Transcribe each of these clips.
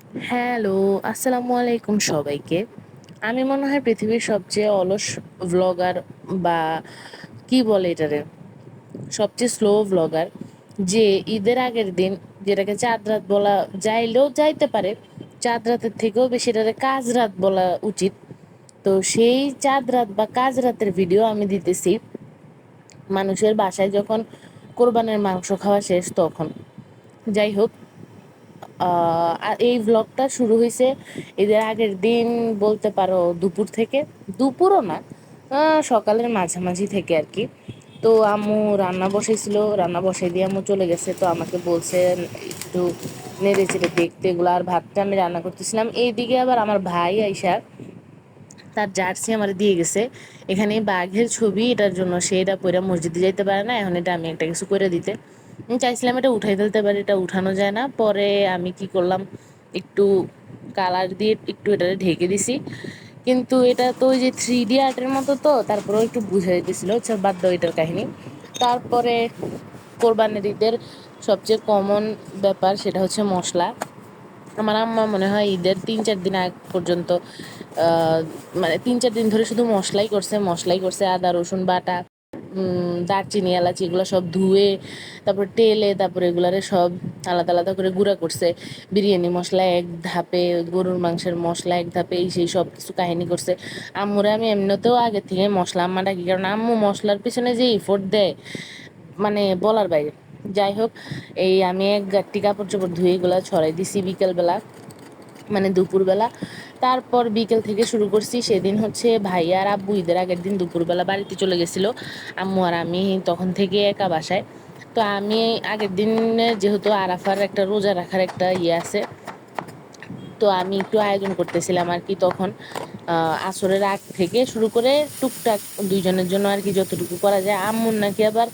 Hello, আসসালামু আলাইকুম সবাইকে। আমি মনে হয় পৃথিবীর সবচেয়ে অলস ভ্লগার বা কি বলে এটারে সবচেয়ে স্লো ভ্লগার। যে ঈদের আগের দিন, যেটাকে চাঁদ রাত বলা যাইলেও যাইতে পারে, চাঁদ রাতের থেকেও বেশি এটারে কাজ রাত বলা উচিত। তো সেই চাঁদ রাত বা কাজ রাতের ভিডিও আমি দিতেছি মানুষের বাসায় যখন কোরবানের মাংস খাওয়া শেষ তখন। যাই হোক, আর এই ভ্লগটা শুরু হয়েছে ঈদের আগের দিন, বলতে পারো দুপুর থেকে। দুপুরও না, সকালের মাঝামাঝি থেকে আর কি। তো আম্মু রান্না বসাইছিল, রান্না বসাই দিয়ে আম্মু চলে গেছে। তো আমাকে বলছে একটু নেড়ে চেড়ে দেখতে এগুলো, আর ভাতটা আমি রান্না করতেছিলাম। এইদিকে আবার আমার ভাই আইসা তার জার্সি আমার দিয়ে গেছে। এখানে বাঘের ছবি, এটার জন্য সে এটা পরে মসজিদে যাইতে পারে না, এখন এটা আমি একটা কিছু করে দিতে আমি চাইছিলাম এটা উঠাই ফেলতে পারি, এটা উঠানো যায় না। পরে আমি কি করলাম, একটু কালার দিয়ে একটু এটা ঢেকে দিছি। কিন্তু এটা তো ওই যে 3D আর্টের মতো, তো তারপরেও একটু বুঝে দিতেছিল। আচ্ছা বাদ দাও এটার কাহিনী। তারপরে কোরবানির ঈদের সবচেয়ে কমন ব্যাপার সেটা হচ্ছে মশলা। আমার আম্মা মনে হয় ঈদের 3-4 দিন আগ পর্যন্ত মানে 3-4 দিন ধরে শুধু মশলাই করছে, আদা রসুন বাটা, দারচিনি এলাচি এগুলো সব ধুয়ে তারপর তেলে, তারপরে এগুলারে সব আলাদা আলাদা করে গুঁড়া করছে। বিরিয়ানি মশলা এক ধাপে, গরুর মাংসের মশলা এক ধাপে, এই সেই সব কিছু কাহিনী করছে। আম্মুরে আমি এমনিতেও আগে থেকে মশলা আম্মা ডাকি, কারণ আম্মু মশলার পিছনে যে ইফোর্ট দেয় মানে বলার বাইরে। যাই হোক, এই আমি এক গাঁট্টি কাপড় চোপড় ধুয়ে এগুলা ছড়াই দিছি বিকেলবেলা, মানে দুপুরবেলা। তারপর বিকেল থেকে শুরু করছি। সেদিন হচ্ছে ভাই আর আব্বু ঈদের আগের দিন দুপুরবেলা বাড়িতে চলে গেছিলো। আম্মু আর আমি তখন থেকে একা বাসায়। তো আমি আগের দিন, যেহেতু আরাফার একটা রোজা রাখার একটা ইয়ে আছে, তো আমি একটু আয়োজন করতেছিলাম আর কি তখন। আসরের আগ থেকে শুরু করে টুকটাক দুইজনের জন্য আর কি যতটুকু করা যায়। আম্মুর নাকি আবার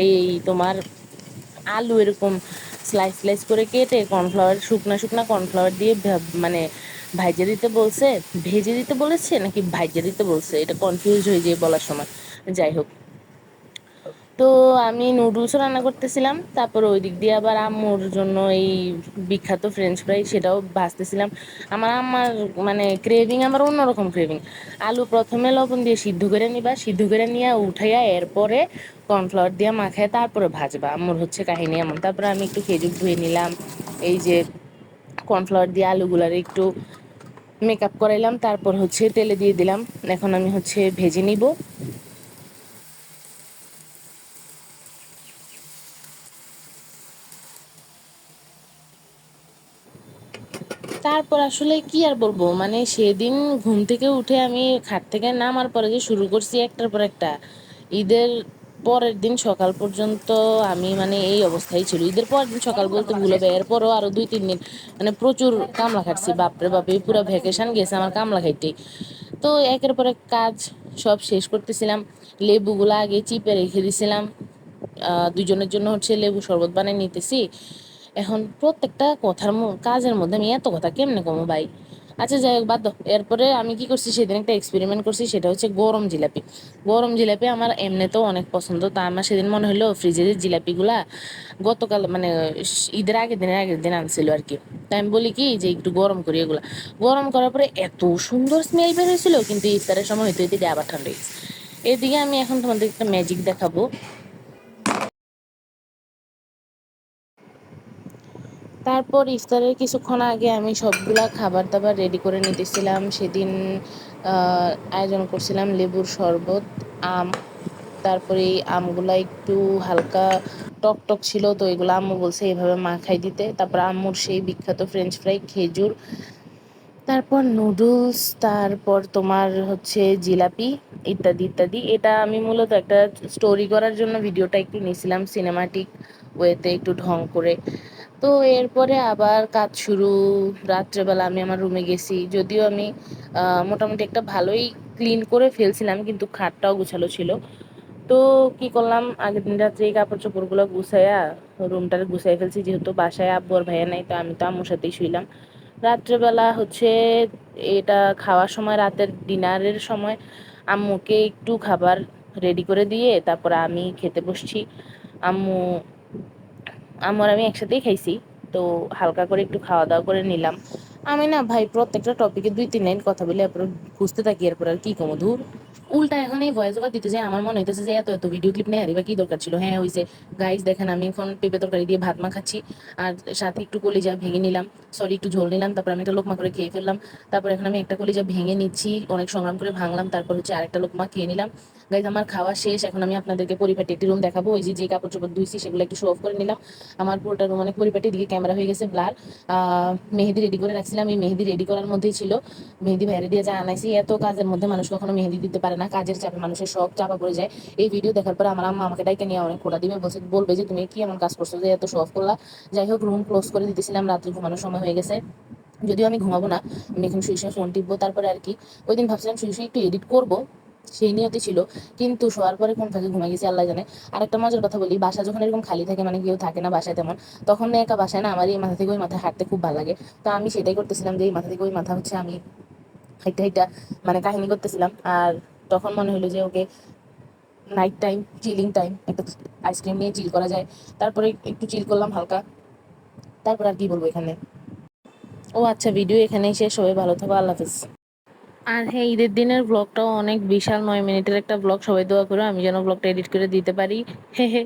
এই তোমার আলু এরকম স্লাইস স্লাইস করে কেটে কর্নফ্লাওয়ার, শুকনা শুকনা কর্নফ্লাওয়ার দিয়ে মানে ভাইজে দিতে বলছে। ভেজে দিতে বলেছে নাকি ভাইজে দিতে বলছে, এটা কনফিউজ হয়ে যায় বলার সময়। যাই হোক, তো আমি নুডলসও রান্না করতেছিলাম। তারপর ওই দিক দিয়ে আবার আম্মুর জন্য এই বিখ্যাত ফ্রেঞ্চ ফ্রাই সেটাও ভাজতেছিলাম। আমার মানে ক্রেভিং, আমার অন্যরকম ক্রেভিং। আলু প্রথমে লবণ দিয়ে সিদ্ধ করে নিবা, সিদ্ধ করে নিয়ে উঠাইয়া এরপরে কর্নফ্লাওয়ার দিয়ে মাখায় তারপরে ভাজবা। আম্মুর হচ্ছে কাহিনী এমন। তারপরে আমি একটু খেজুর ধুয়ে নিলাম, এই যে কর্নফ্লাওয়ার দিয়ে আলুগুলার একটু মেকআপ করাইলাম, তারপর হচ্ছে তেলে দিয়ে দিলাম। এখন আমি হচ্ছে ভেজে নিব। তারপর আসলে কি আর বলবো, মানে সেদিন ঘুম থেকে উঠে আমি খাট থেকে নামার পরে যে শুরু করছি একটার পর একটা। ঈদের পরের দিন সকাল পর্যন্ত আমি মানে এই অবস্থায় ছিল। ঈদের পরের দিন সকাল বলতে ভুল হবে, এরপরও আরো 2-3 দিন মানে প্রচুর কামলা খাটছি। বাপরে বাপ, এই পুরো ভ্যাকেশন গেছে আমার কামলা খাইতেই। তো একের পর এক কাজ সব শেষ করতেছিলাম। লেবুগুলো আগে চিপে রেখে দিছিলাম, দুজনের জন্য হচ্ছে লেবু শরবত বানিয়ে নিতেছি। এখন প্রত্যেকটা কাজের মধ্যে আমি এত কথা কেমনে কমো ভাই। আচ্ছা যাই হোক, বাদ দাও। এরপরে আমি কি করছি, সেদিন একটা এক্সপেরিমেন্ট করছি, সেটা হচ্ছে গরম জিলাপি। গরম জিলাপি আমার এমনিতেও অনেক পছন্দ। তা আমার সেদিন মনে হলো ফ্রিজের জিলাপিগুলা গতকাল মানে ঈদের আগের দিন আনছিল আর কি। তাই আমি বলি কি যে একটু গরম করি এগুলা। গরম করার পরে এত সুন্দর স্মেল বের হয়েছিল, কিন্তু ইফতারের সময় হইতে হইতে আবার ঠান্ডা হয়ে গেছে। এদিকে আমি এখন তোমাদের একটা ম্যাজিক দেখাবো। তারপর ইফতারের কিছুক্ষণ আগে আমি সবগুলা খাবার দাবার রেডি করে নিতেছিলাম। সেদিন আয়োজন করছিলাম লেবুর শরবত, আম। তারপরে এই আমগুলা একটু হালকা টক টক ছিল, তো এগুলো আম্মু বলছে এভাবে মাখাই দিতে। তারপর আম্মুর সেই বিখ্যাত ফ্রেঞ্চ ফ্রাই, খেজুর, তারপর নুডলস, তারপর তোমার হচ্ছে জিলাপি, ইত্যাদি ইত্যাদি। এটা আমি মূলত একটা স্টোরি করার জন্য ভিডিওটা একটু নিয়েছিলাম সিনেমাটিক ওয়েতে, একটু ঢং করে। তো এরপরে আবার কাজ শুরু। রাত্রেবেলা আমি আমার রুমে গেছি, যদিও আমি মোটামুটি একটা ভালোই ক্লিন করে ফেলছিলাম, কিন্তু খাটটাও গুছালো ছিল। তো কি করলাম, আগের দিন রাত্রে এই কাপড় চোপড়গুলো গুছাইয়া রুমটা গুছাই ফেলছি। যেহেতু বাসায় আব্বু আর ভাইয়া নাই, তো আমি তো আম্মুর সাথেই শুইলাম। রাত্রেবেলা হচ্ছে এটা খাওয়ার সময়, রাতের ডিনারের সময় আম্মুকে একটু খাবার রেডি করে দিয়ে তারপর আমি খেতে বসছি। আম্মু আম্মু আর আমি একসাথেই খাইছি। তো হালকা করে একটু খাওয়া দাওয়া করে নিলাম। আমি না ভাই প্রত্যেকটা টপিকে 2-3 লাইন কথা বলে এরপর খুঁজতে থাকি, এরপর আর কি কমো ধুর। উল্টা এখন এই ভয়েস ওভার দিতে যাই আমার মনে হইতেছে যে এত এত ভিডিও ক্লিপ নেই, আর বা কি দরকার ছিল। হ্যাঁ হইছে গাইস, দেখেন আমি এখন পেঁপে তরকারি দিয়ে ভাত মাখাচ্ছি, আর সাথে একটু কলিজা ভেঙে নিলাম, সরি একটু ঝোল নিলাম, তারপর আমি একটা লোকমা করে খেয়ে ফেললাম। তারপর এখন আমি একটা কলিজা ভেঙে নিচ্ছি, অনেক সংগ্রাম করে ভাঙলাম, তারপর হচ্ছে আরেকটা লোকমা খেয়ে নিলাম। গাইস আমার খাওয়া শেষ, এখন আমি আপনাদেরকে পরিপাটি একটি রুম দেখাবো। ওই যে যে কাপড় চোপড় ধুইছি সেগুলো একটু শো অফ করে নিলাম। আমার পুরোটা রুম অনেক পরিপাটি, দিকে ক্যামেরা হয়ে গেছে ব্লার। মেহেদি রেডি করে রাখছিলাম, এই মেহেদি রেডি করার মধ্যেই ছিল। মেহেদি বাইরে দিয়ে যা আনাইছি, এত কাজের মধ্যে মানুষ কখনো মেহেদি দিতে পারে না, কাজের চাপে মানুষের সব চাপা পড়ে যায়। এই ভিডিও দেখার পরে আমার আম্মা আমাকে ডাইকে নিয়ে অনেক খোটা দিবে, বলবে যে তুমি কি এমন কাজ করছো যে এত শো অফ করলা। যাই হোক রুম ক্লোজ করে দিতেছিলাম, রাত্রে ঘুমানোর সময় হয়ে গেছে। যদিও আমি ঘুমাবো না, আমি এখন শুয়ে শুয়ে ফোন টিপবো। তারপরে আর কি ওই দিন ভাবছিলাম শুয়ে শুয়ে একটু এডিট করবো, সেই নিয়তি ছিল, কিন্তু শোয়ার পরে কোন ফাঁকে ঘুমাই গেছি আল্লাহ জানে। আর একটা মজার কথা বলি, বাসা যখন এরকম খালি থাকে, মানে কেউ থাকে না বাসায় তেমন, তখন না একা বাসায় না আমার এই মাথা থেকে ওই মাথায় হাঁটতে খুব ভালো লাগে। তো আমি সেটাই করতেছিলাম, যে এই মাথা থেকে ওই মাথা হচ্ছে আমি হাইটা হাইটা মানে কাহিনী করতেছিলাম। আর তখন মনে হলো যে ওকে নাইট টাইম চিলিং টাইম, একটা আইসক্রিম নিয়ে চিল করা যায়। তারপরে একটু চিল করলাম হালকা। তারপর আর কি বলবো এখানে। ও আচ্ছা, ভিডিও এখানেই শেষ, সবাই ভালো থাকো, আল্লাহ হাফিজ। আর হ্যাঁ, ঈদের দিনের ব্লগটাও অনেক বিশাল 9 মিনিটের একটা ব্লগ, সবাই দোয়া করো আমি যেন ব্লগটা এডিট করে দিতে পারি। হে হে।